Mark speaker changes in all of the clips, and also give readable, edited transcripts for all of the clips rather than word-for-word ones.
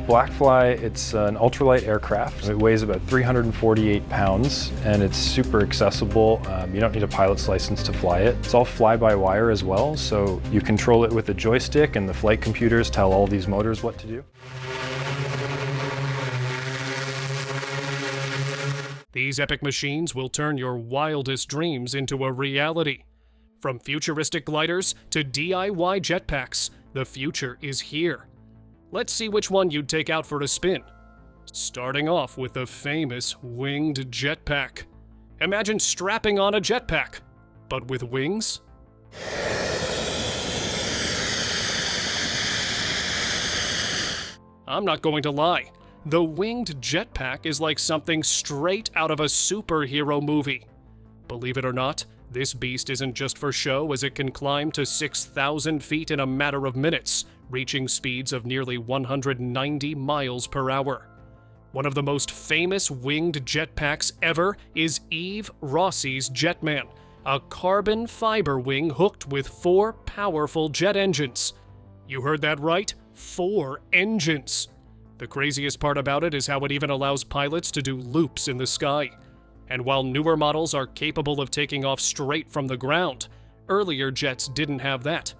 Speaker 1: Blackfly, it's an ultralight aircraft. It weighs about 348 pounds and it's super accessible. You don't need a pilot's license to fly it. It's all fly-by-wire as well, so you control it with a joystick and the flight computers tell all these motors what to do.
Speaker 2: These epic machines will turn your wildest dreams into a reality. From futuristic gliders to DIY jetpacks, the future is here. Let's see which one you'd take out for a spin. Starting off with the famous winged jetpack. Imagine strapping on a jetpack, but with wings? I'm not going to lie. The winged jetpack is like something straight out of a superhero movie. Believe it or not, this beast isn't just for show, as it can climb to 6,000 feet in a matter of minutes, reaching speeds of nearly 190 miles per hour. One of the most famous winged jetpacks ever is Eve Rossi's Jetman, a carbon fiber wing hooked with 4 powerful jet engines. You heard that right? 4 engines! The craziest part about it is how it even allows pilots to do loops in the sky. And while newer models are capable of taking off straight from the ground, earlier jets didn't have that.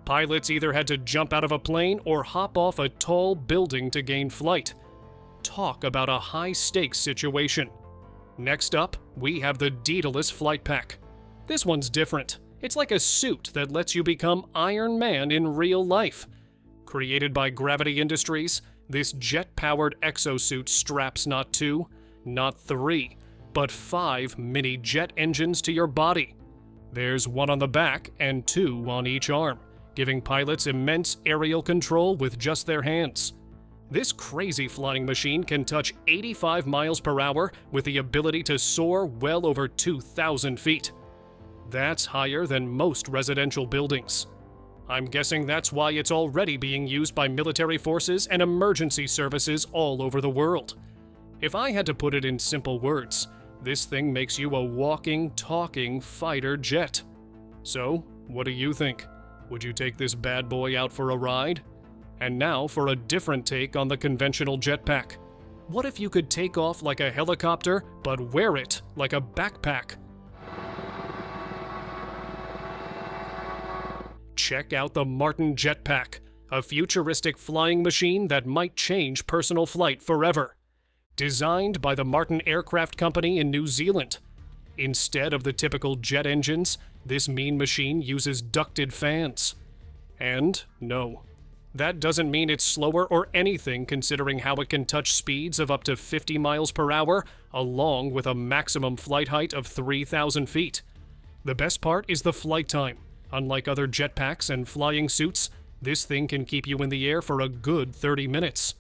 Speaker 2: Pilots either had to jump out of a plane or hop off a tall building to gain flight. Talk about a high-stakes situation. Next up, we have the Daedalus Flight Pack. This one's different. It's like a suit that lets you become Iron Man in real life. Created by Gravity Industries, this jet-powered exosuit straps not 2, not 3, but 5 mini jet engines to your body. There's 1 on the back and 2 on each arm, giving pilots immense aerial control with just their hands. This crazy flying machine can touch 85 miles per hour with the ability to soar well over 2,000 feet. That's higher than most residential buildings. I'm guessing that's why it's already being used by military forces and emergency services all over the world. If I had to put it in simple words, this thing makes you a walking, talking fighter jet. So, what do you think? Would you take this bad boy out for a ride? And now for a different take on the conventional jetpack. What if you could take off like a helicopter, but wear it like a backpack? Check out the Martin Jetpack, a futuristic flying machine that might change personal flight forever. Designed by the Martin Aircraft Company in New Zealand. Instead of the typical jet engines, this mean machine uses ducted fans. And no, that doesn't mean it's slower or anything, considering how it can touch speeds of up to 50 miles per hour, along with a maximum flight height of 3,000 feet. The best part is the flight time. Unlike other jetpacks and flying suits, this thing can keep you in the air for a good 30 minutes.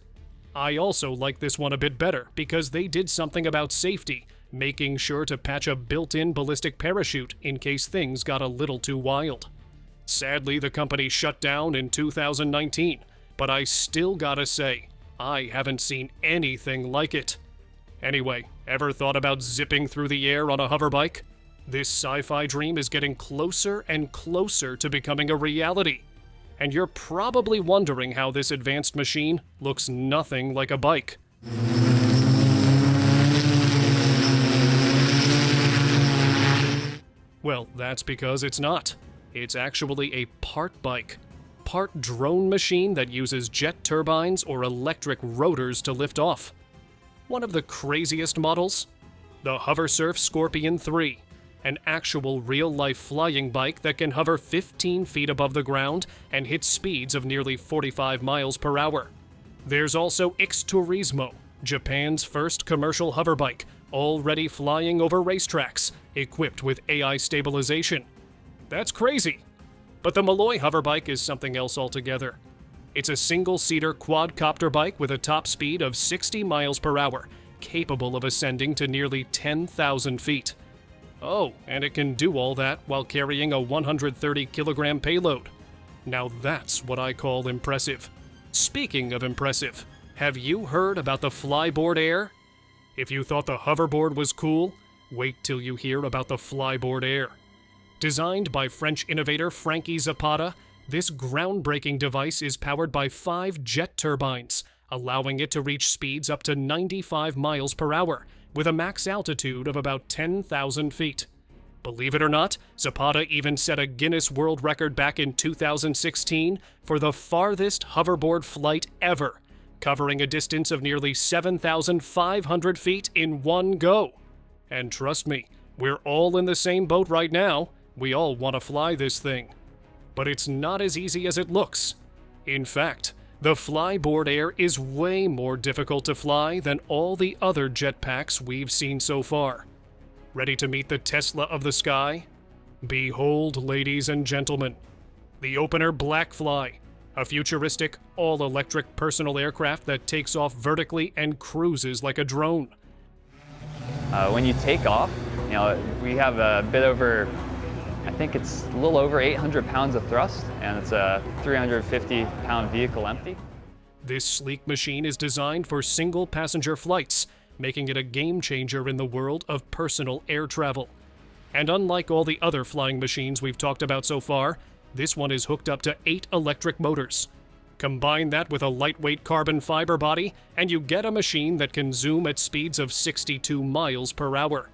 Speaker 2: I also like this one a bit better because they did something about safety, making sure to patch a built-in ballistic parachute in case things got a little too wild. Sadly, the company shut down in 2019, but I still gotta say, I haven't seen anything like it. Anyway, ever thought about zipping through the air on a hoverbike? This sci-fi dream is getting closer and closer to becoming a reality. And you're probably wondering how this advanced machine looks nothing like a bike. Well, that's because it's not. It's actually a part bike, part drone machine that uses jet turbines or electric rotors to lift off. One of the craziest models? The HoverSurf Scorpion 3. An actual real-life flying bike that can hover 15 feet above the ground and hit speeds of nearly 45 miles per hour. There's also X-Turismo, Japan's first commercial hoverbike, already flying over racetracks, equipped with AI stabilization. That's crazy! But the Malloy hoverbike is something else altogether. It's a single-seater quadcopter bike with a top speed of 60 miles per hour, capable of ascending to nearly 10,000 feet. Oh, and it can do all that while carrying a 130-kilogram payload. Now that's what I call impressive. Speaking of impressive, have you heard about the Flyboard Air? If you thought the hoverboard was cool, wait till you hear about the Flyboard Air. Designed by French innovator Frankie Zapata, this groundbreaking device is powered by 5 jet turbines, allowing it to reach speeds up to 95 miles per hour, with a max altitude of about 10,000 feet. Believe it or not, Zapata even set a Guinness World Record back in 2016 for the farthest hoverboard flight ever, covering a distance of nearly 7,500 feet in one go. And trust me, we're all in the same boat right now. We all want to fly this thing. But it's not as easy as it looks. In fact, the Flyboard Air is way more difficult to fly than all the other jetpacks we've seen so far. Ready to meet the Tesla of the sky? Behold, ladies and gentlemen, the Opener Blackfly, a futuristic, all-electric personal aircraft that takes off vertically and cruises like a drone.
Speaker 3: When you take off, we have a bit over, I think it's a little over 800 pounds of thrust, and it's a 350-pound vehicle empty.
Speaker 2: This sleek machine is designed for single-passenger flights, making it a game-changer in the world of personal air travel. And unlike all the other flying machines we've talked about so far, this one is hooked up to 8 electric motors. Combine that with a lightweight carbon fiber body, and you get a machine that can zoom at speeds of 62 miles per hour.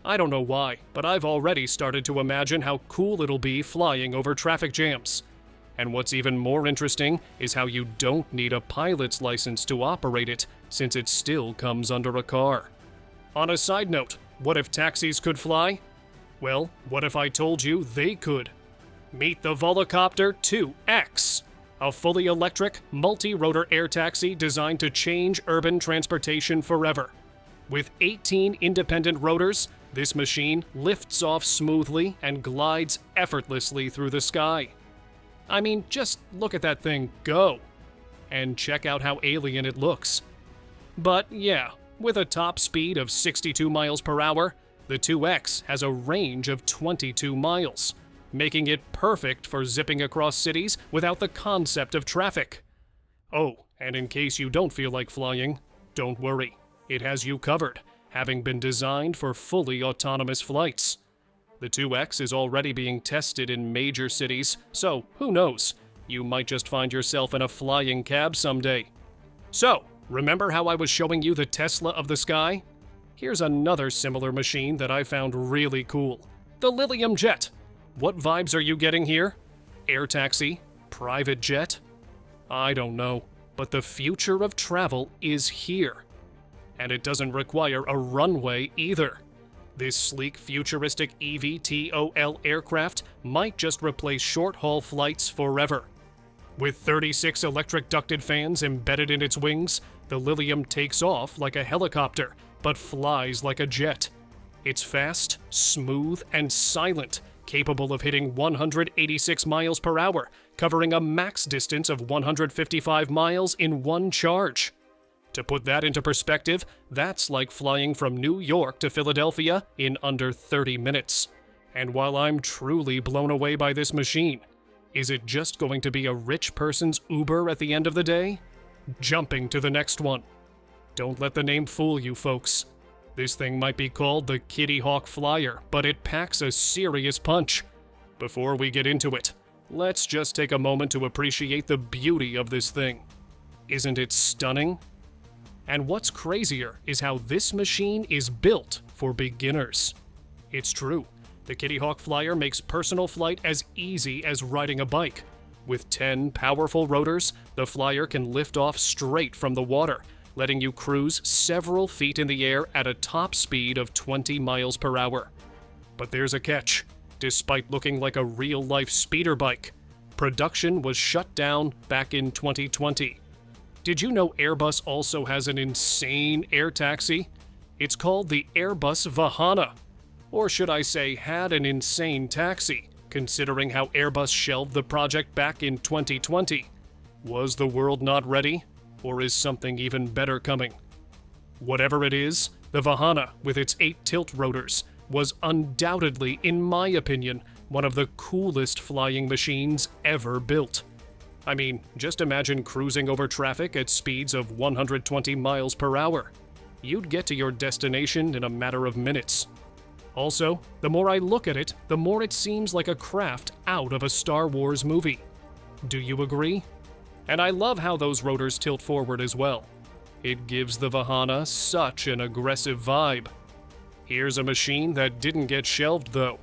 Speaker 2: I don't know why, but I've already started to imagine how cool it'll be flying over traffic jams. And what's even more interesting is how you don't need a pilot's license to operate it, since it still comes under a car. On a side note, what if taxis could fly? Well, what if I told you they could? Meet the Volocopter 2X, a fully electric, multi-rotor air taxi designed to change urban transportation forever. With 18 independent rotors, this machine lifts off smoothly and glides effortlessly through the sky. I mean, just look at that thing go. And check out how alien it looks. But yeah, with a top speed of 62 miles per hour, the 2X has a range of 22 miles, making it perfect for zipping across cities without the concept of traffic. Oh, and in case you don't feel like flying, don't worry. It has you covered, having been designed for fully autonomous flights. The 2X is already being tested in major cities, so who knows? You might just find yourself in a flying cab someday. So, remember how I was showing you the Tesla of the sky? Here's another similar machine that I found really cool. The Lilium Jet. What vibes are you getting here? Air taxi? Private jet? I don't know, but the future of travel is here. And it doesn't require a runway either. This sleek, futuristic eVTOL aircraft might just replace short-haul flights forever. With 36 electric ducted fans embedded in its wings, the Lilium takes off like a helicopter, but flies like a jet. It's fast, smooth, and silent, capable of hitting 186 miles per hour, covering a max distance of 155 miles in one charge. To put that into perspective, that's like flying from New York to Philadelphia in under 30 minutes. And while I'm truly blown away by this machine, is it just going to be a rich person's Uber at the end of the day? Jumping to the next one. Don't let the name fool you, folks. This thing might be called the Kitty Hawk Flyer, but it packs a serious punch. Before we get into it, let's just take a moment to appreciate the beauty of this thing. Isn't it stunning? And what's crazier is how this machine is built for beginners. It's true, the Kitty Hawk Flyer makes personal flight as easy as riding a bike. With 10 powerful rotors, the Flyer can lift off straight from the water, letting you cruise several feet in the air at a top speed of 20 miles per hour. But there's a catch. Despite looking like a real-life speeder bike, production was shut down back in 2020. Did you know Airbus also has an insane air taxi? It's called the Airbus Vahana. Or should I say, had an insane taxi, considering how Airbus shelved the project back in 2020. Was the world not ready? Or is something even better coming? Whatever it is, the Vahana, with its 8 tilt rotors, was undoubtedly, in my opinion, one of the coolest flying machines ever built. I mean, just imagine cruising over traffic at speeds of 120 miles per hour. You'd get to your destination in a matter of minutes. Also, the more I look at it, the more it seems like a craft out of a Star Wars movie. Do you agree? And I love how those rotors tilt forward as well. It gives the Vahana such an aggressive vibe. Here's a machine that didn't get shelved though,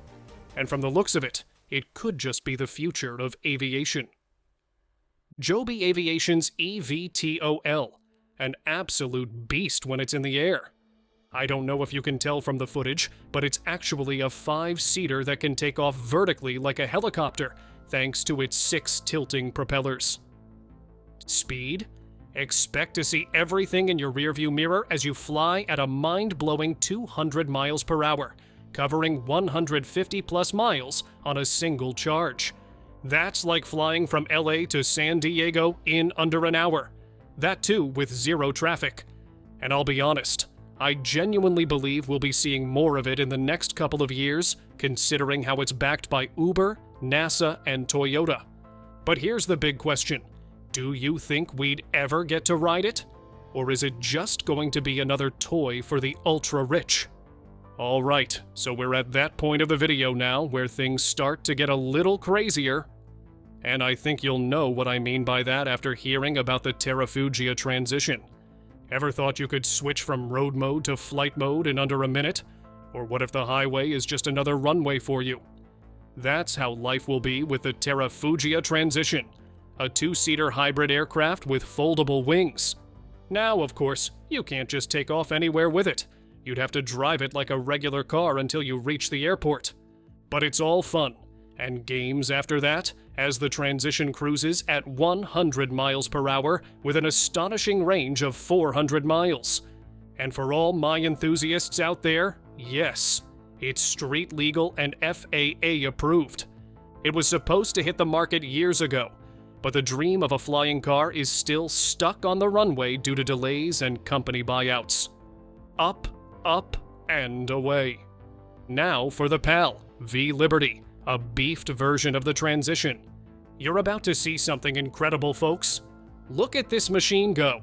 Speaker 2: and from the looks of it, it could just be the future of aviation. Joby Aviation's eVTOL, an absolute beast when it's in the air. I don't know if you can tell from the footage, but it's actually a 5-seater that can take off vertically like a helicopter, thanks to its 6 tilting propellers. Speed? Expect to see everything in your rearview mirror as you fly at a mind-blowing 200 miles per hour, covering 150 plus miles on a single charge. That's like flying from LA to San Diego in under an hour. That too with 0 traffic. And I'll be honest, I genuinely believe we'll be seeing more of it in the next couple of years, considering how it's backed by Uber, NASA, and Toyota. But here's the big question. Do you think we'd ever get to ride it? Or is it just going to be another toy for the ultra-rich? Alright, so we're at that point of the video now where things start to get a little crazier. And I think you'll know what I mean by that after hearing about the Terrafugia transition. Ever thought you could switch from road mode to flight mode in under a minute? Or what if the highway is just another runway for you? That's how life will be with the Terrafugia transition, a 2-seater hybrid aircraft with foldable wings. Now, of course, you can't just take off anywhere with it. You'd have to drive it like a regular car until you reach the airport. But it's all fun, and games after that, as the transition cruises at 100 miles per hour with an astonishing range of 400 miles. And for all my enthusiasts out there, yes, it's street legal and FAA approved. It was supposed to hit the market years ago, but the dream of a flying car is still stuck on the runway due to delays and company buyouts. Up, up, and away. Now for the PAL V Liberty, a beefed version of the transition. You're about to see something incredible, folks. Look at this machine go.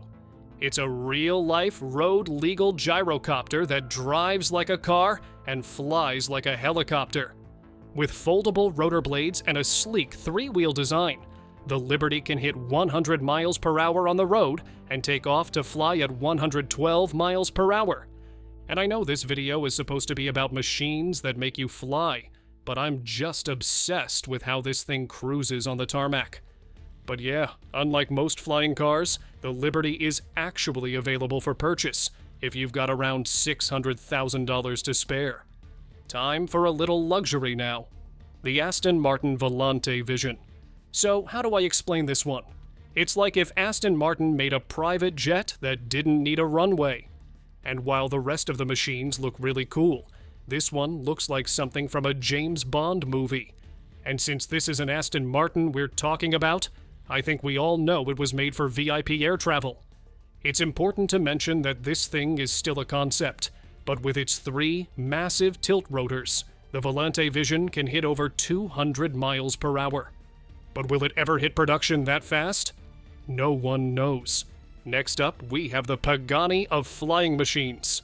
Speaker 2: It's a real-life, road-legal gyrocopter that drives like a car and flies like a helicopter. With foldable rotor blades and a sleek 3-wheel design, the Liberty can hit 100 miles per hour on the road and take off to fly at 112 miles per hour. And I know this video is supposed to be about machines that make you fly, but I'm just obsessed with how this thing cruises on the tarmac. But yeah, unlike most flying cars, the Liberty is actually available for purchase if you've got around $600,000 to spare. Time for a little luxury now. The Aston Martin Volante Vision. So how do I explain this one? It's like if Aston Martin made a private jet that didn't need a runway. And while the rest of the machines look really cool, this one looks like something from a James Bond movie. And since this is an Aston Martin we're talking about, I think we all know it was made for VIP air travel. It's important to mention that this thing is still a concept, but with its 3 massive tilt rotors, the Volante Vision can hit over 200 miles per hour. But will it ever hit production that fast? No one knows. Next up, we have the Pagani of flying machines,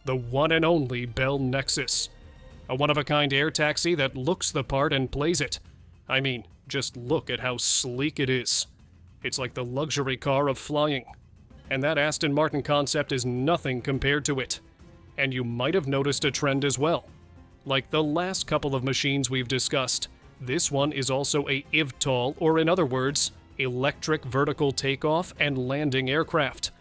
Speaker 2: the one and only Bell Nexus, a one-of-a-kind air taxi that looks the part and plays it. I mean, just look at how sleek it is. It's like the luxury car of flying. And that Aston Martin concept is nothing compared to it. And you might have noticed a trend as well. Like the last couple of machines we've discussed, this one is also a IVTOL, or in other words, electric vertical takeoff and landing aircraft.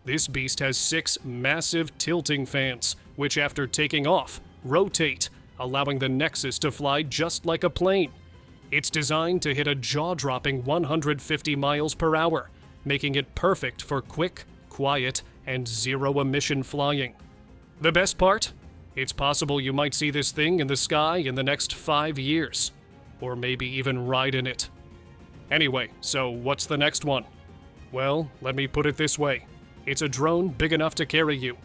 Speaker 2: This beast has 6 massive tilting fans, which after taking off, rotate, allowing the Nexus to fly just like a plane. It's designed to hit a jaw-dropping 150 miles per hour, making it perfect for quick, quiet, and zero-emission flying. The best part? It's possible you might see this thing in the sky in the next 5 years, or maybe even ride in it. Anyway, so what's the next one? Well, let me put it this way. It's a drone big enough to carry you.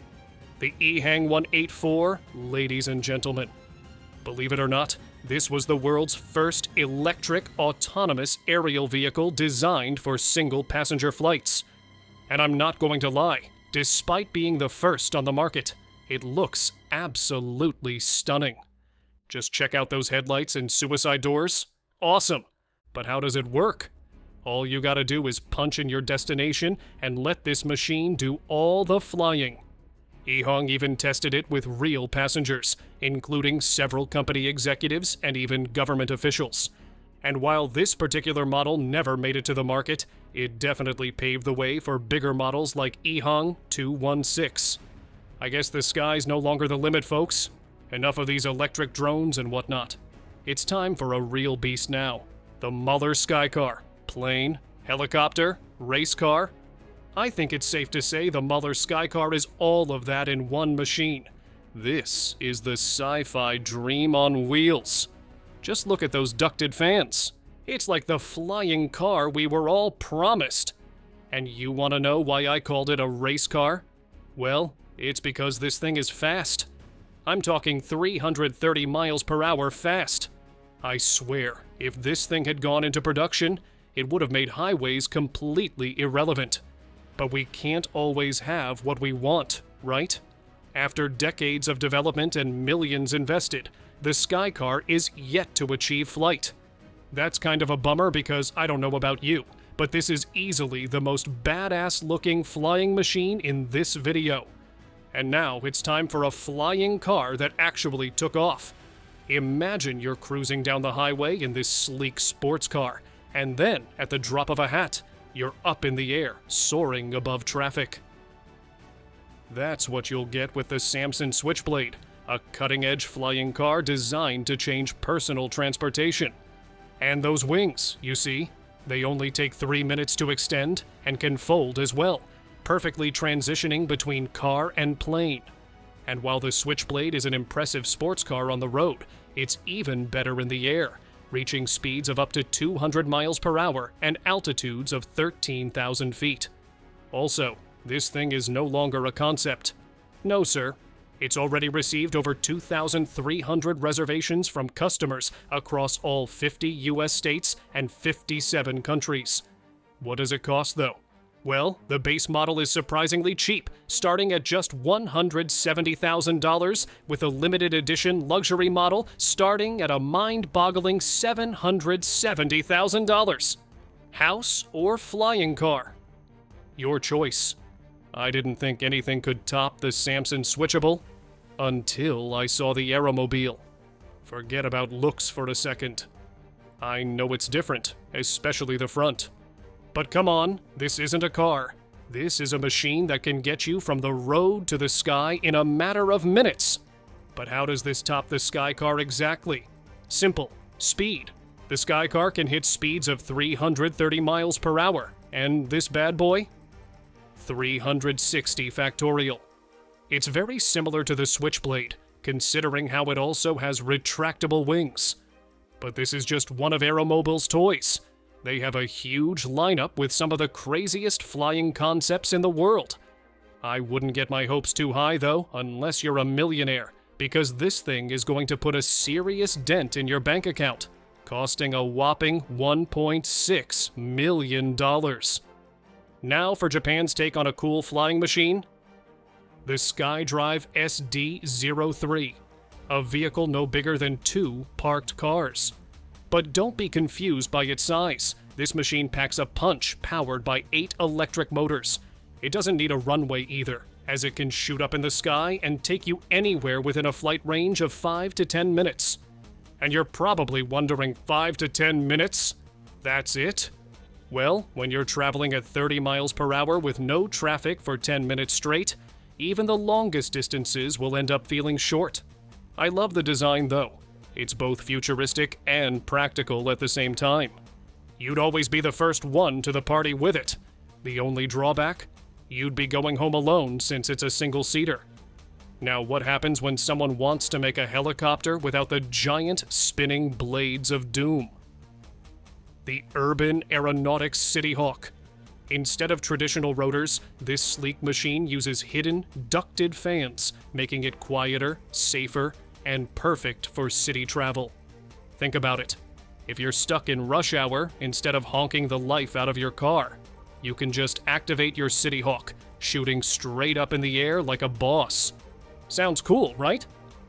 Speaker 2: The EHang 184, ladies and gentlemen. Believe it or not, this was the world's first electric autonomous aerial vehicle designed for single-passenger flights. And I'm not going to lie, despite being the first on the market, it looks absolutely stunning. Just check out those headlights and suicide doors. Awesome! But how does it work? All you gotta do is punch in your destination and let this machine do all the flying. EHang even tested it with real passengers, including several company executives and even government officials. And while this particular model never made it to the market, it definitely paved the way for bigger models like EHang 216. I guess the sky's no longer the limit, folks. Enough of these electric drones and whatnot. It's time for a real beast now. The Muller Skycar. Plane, helicopter, race car. I think it's safe to say the Muller Skycar is all of that in one machine. This is the sci-fi dream on wheels. Just look at those ducted fans. It's like the flying car we were all promised. And you want to know why I called it a race car? Well, it's because this thing is fast. I'm talking 330 miles per hour fast. I swear, if this thing had gone into production, it would have made highways completely irrelevant. But we can't always have what we want, right? After decades of development and millions invested, the Skycar is yet to achieve flight. That's kind of a bummer because I don't know about you, but this is easily the most badass looking flying machine in this video. And now it's time for a flying car that actually took off. Imagine you're cruising down the highway in this sleek sports car, and then, at the drop of a hat, you're up in the air, soaring above traffic. That's what you'll get with the Samson Switchblade, a cutting-edge flying car designed to change personal transportation. And those wings, you see, they only take 3 minutes to extend and can fold as well, perfectly transitioning between car and plane. And while the Switchblade is an impressive sports car on the road, it's even better in the air, reaching speeds of up to 200 miles per hour and altitudes of 13,000 feet. Also, this thing is no longer a concept. No, sir. It's already received over 2,300 reservations from customers across all 50 US states and 57 countries. What does it cost, though? Well, the base model is surprisingly cheap, starting at just $170,000, with a limited edition luxury model starting at a mind-boggling $770,000. House or flying car? Your choice. I didn't think anything could top the Samson Switchable until I saw the Aeromobile. Forget about looks for a second. I know it's different, especially the front. But come on, this isn't a car. This is a machine that can get you from the road to the sky in a matter of minutes. But how does this top the Skycar exactly? Simple. Speed. The Skycar can hit speeds of 330 miles per hour. And this bad boy? 360 factorial. It's very similar to the Switchblade, considering how it also has retractable wings. But this is just one of Aeromobile's toys. They have a huge lineup with some of the craziest flying concepts in the world. I wouldn't get my hopes too high, though, unless you're a millionaire, because this thing is going to put a serious dent in your bank account, costing a whopping $1.6 million. Now for Japan's take on a cool flying machine. The SkyDrive SD-03, a vehicle no bigger than 2 parked cars. But don't be confused by its size. This machine packs a punch powered by 8 electric motors. It doesn't need a runway either, as it can shoot up in the sky and take you anywhere within a flight range of 5 to 10 minutes. And you're probably wondering, 5 to 10 minutes? That's it? Well, when you're traveling at 30 miles per hour with no traffic for 10 minutes straight, even the longest distances will end up feeling short. I love the design though. It's both futuristic and practical at the same time. You'd always be the first one to the party with it. The only drawback? You'd be going home alone since it's a single-seater. Now, what happens when someone wants to make a helicopter without the giant spinning blades of doom? The Urban Aeronautics City Hawk. Instead of traditional rotors, this sleek machine uses hidden, ducted fans, making it quieter, safer, and perfect for city travel. Think about it. If you're stuck in rush hour, instead of honking the life out of your car, you can just activate your City Hawk, shooting straight up in the air like a boss. Sounds cool, right?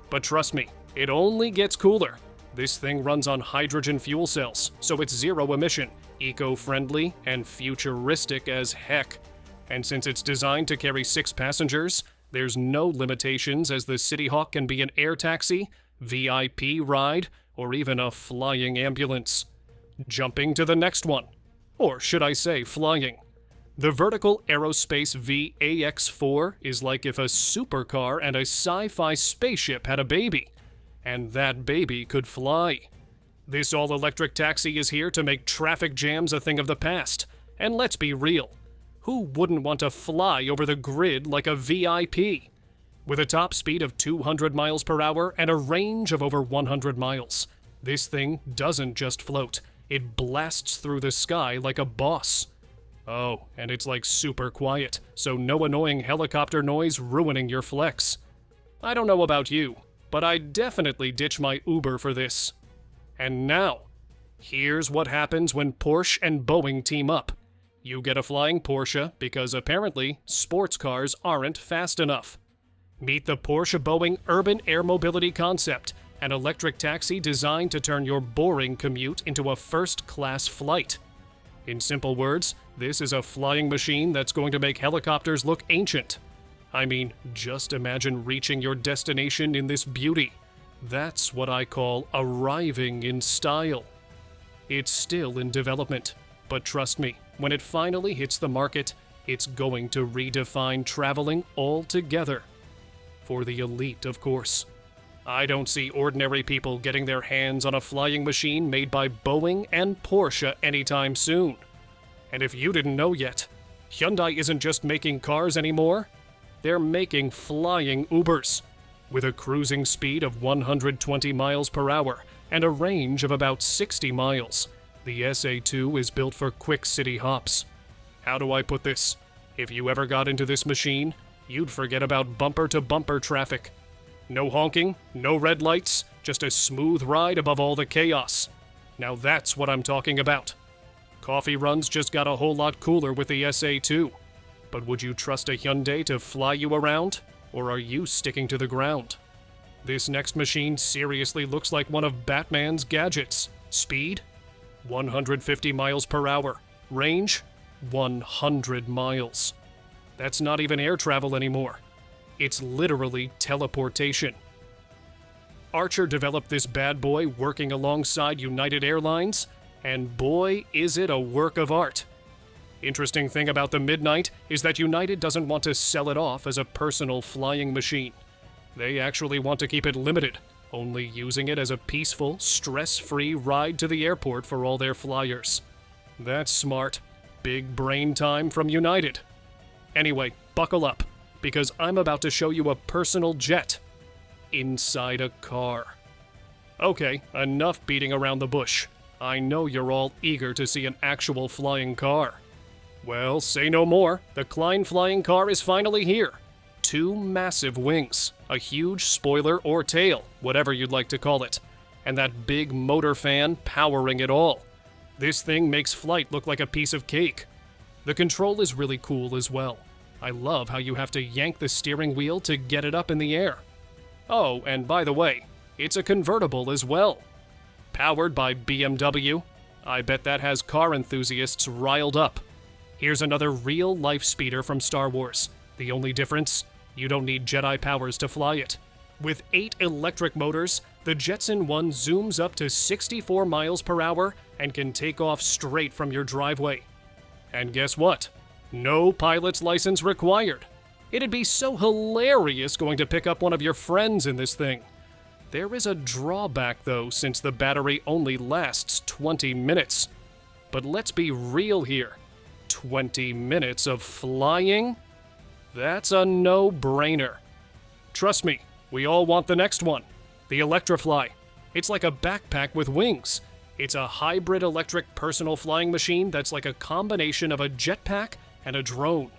Speaker 2: But trust me, it only gets cooler. This thing runs on hydrogen fuel cells, so it's zero emission, eco-friendly and futuristic as heck. And since it's designed to carry 6 passengers, there's no limitations as the City Hawk can be an air taxi, VIP ride, or even a flying ambulance. Jumping to the next one. Or should I say flying. The Vertical Aerospace VAX4 is like if a supercar and a sci-fi spaceship had a baby, and that baby could fly. This all-electric taxi is here to make traffic jams a thing of the past, and let's be real, who wouldn't want to fly over the grid like a VIP? With a top speed of 200 miles per hour and a range of over 100 miles, this thing doesn't just float, it blasts through the sky like a boss. Oh, and it's like super quiet, so no annoying helicopter noise ruining your flex. I don't know about you, but I'd definitely ditch my Uber for this. And now, here's what happens when Porsche and Boeing team up. You get a flying Porsche because apparently sports cars aren't fast enough. Meet the Porsche-Boeing Urban Air Mobility Concept, an electric taxi designed to turn your boring commute into a first-class flight. In simple words, this is a flying machine that's going to make helicopters look ancient. I mean, just imagine reaching your destination in this beauty. That's what I call arriving in style. It's still in development, but trust me, when it finally hits the market, it's going to redefine traveling altogether. For the elite, of course. I don't see ordinary people getting their hands on a flying machine made by Boeing and Porsche anytime soon. And if you didn't know yet, Hyundai isn't just making cars anymore, they're making flying Ubers. With a cruising speed of 120 miles per hour and a range of about 60 miles, the SA2 is built for quick city hops. How do I put this? If you ever got into this machine, you'd forget about bumper-to-bumper traffic. No honking, no red lights, just a smooth ride above all the chaos. Now that's what I'm talking about. Coffee runs just got a whole lot cooler with the SA2. But would you trust a Hyundai to fly you around? Or are you sticking to the ground? This next machine seriously looks like one of Batman's gadgets. Speed? 150 miles per hour. Range? 100 miles. That's not even air travel anymore. It's literally teleportation. Archer developed this bad boy working alongside United Airlines, and boy, is it a work of art. Interesting thing about the Midnight is that United doesn't want to sell it off as a personal flying machine. They actually want to keep it limited, only using it as a peaceful, stress-free ride to the airport for all their flyers. That's smart. Big brain time from United. Anyway, buckle up, because I'm about to show you a personal jet inside a car. Okay, enough beating around the bush. I know you're all eager to see an actual flying car. Well, say no more. The Klein flying car is finally here. 2 massive wings, a huge spoiler or tail, whatever you'd like to call it, and that big motor fan powering it all. This thing makes flight look like a piece of cake. The control is really cool as well. I love how you have to yank the steering wheel to get it up in the air. Oh, and by the way, it's a convertible as well. Powered by BMW. I bet that has car enthusiasts riled up. Here's another real-life speeder from Star Wars. The only difference? You don't need Jedi powers to fly it. With 8 electric motors, the Jetson 1 zooms up to 64 miles per hour and can take off straight from your driveway. And guess what? No pilot's license required. It'd be so hilarious going to pick up one of your friends in this thing. There is a drawback though, since the battery only lasts 20 minutes. But let's be real here. 20 minutes of flying? That's a no-brainer. Trust me, we all want the next one. The Electrofly. It's like a backpack with wings. It's a hybrid electric personal flying machine that's like a combination of a jetpack and a drone.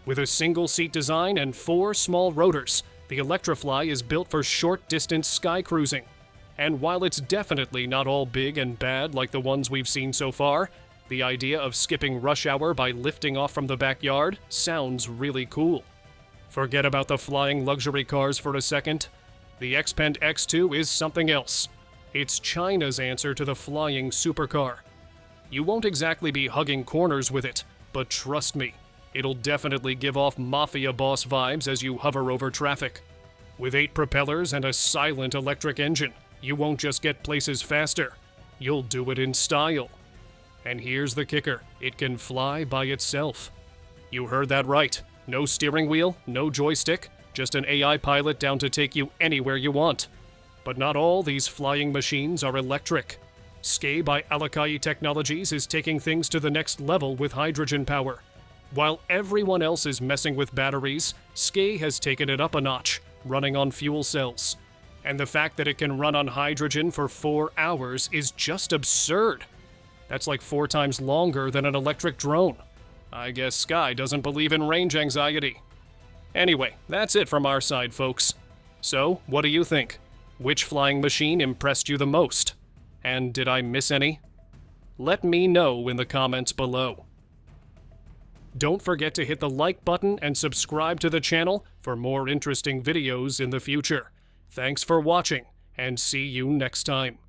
Speaker 2: With a single-seat design and 4 small rotors, the Electrofly is built for short-distance sky cruising. And while it's definitely not all big and bad like the ones we've seen so far, the idea of skipping rush hour by lifting off from the backyard sounds really cool. Forget about the flying luxury cars for a second. The Xpeng X2 is something else. It's China's answer to the flying supercar. You won't exactly be hugging corners with it, but trust me, it'll definitely give off mafia boss vibes as you hover over traffic. With 8 propellers and a silent electric engine, you won't just get places faster, you'll do it in style. And here's the kicker, it can fly by itself. You heard that right. No steering wheel, no joystick, just an AI pilot down to take you anywhere you want. But not all these flying machines are electric. SKAE by Alakai Technologies is taking things to the next level with hydrogen power. While everyone else is messing with batteries, SKAE has taken it up a notch, running on fuel cells. And the fact that it can run on hydrogen for 4 hours is just absurd. That's like 4 times longer than an electric drone. I guess Sky doesn't believe in range anxiety. Anyway, that's it from our side, folks. So, what do you think? Which flying machine impressed you the most? And did I miss any? Let me know in the comments below. Don't forget to hit the like button and subscribe to the channel for more interesting videos in the future. Thanks for watching, and see you next time.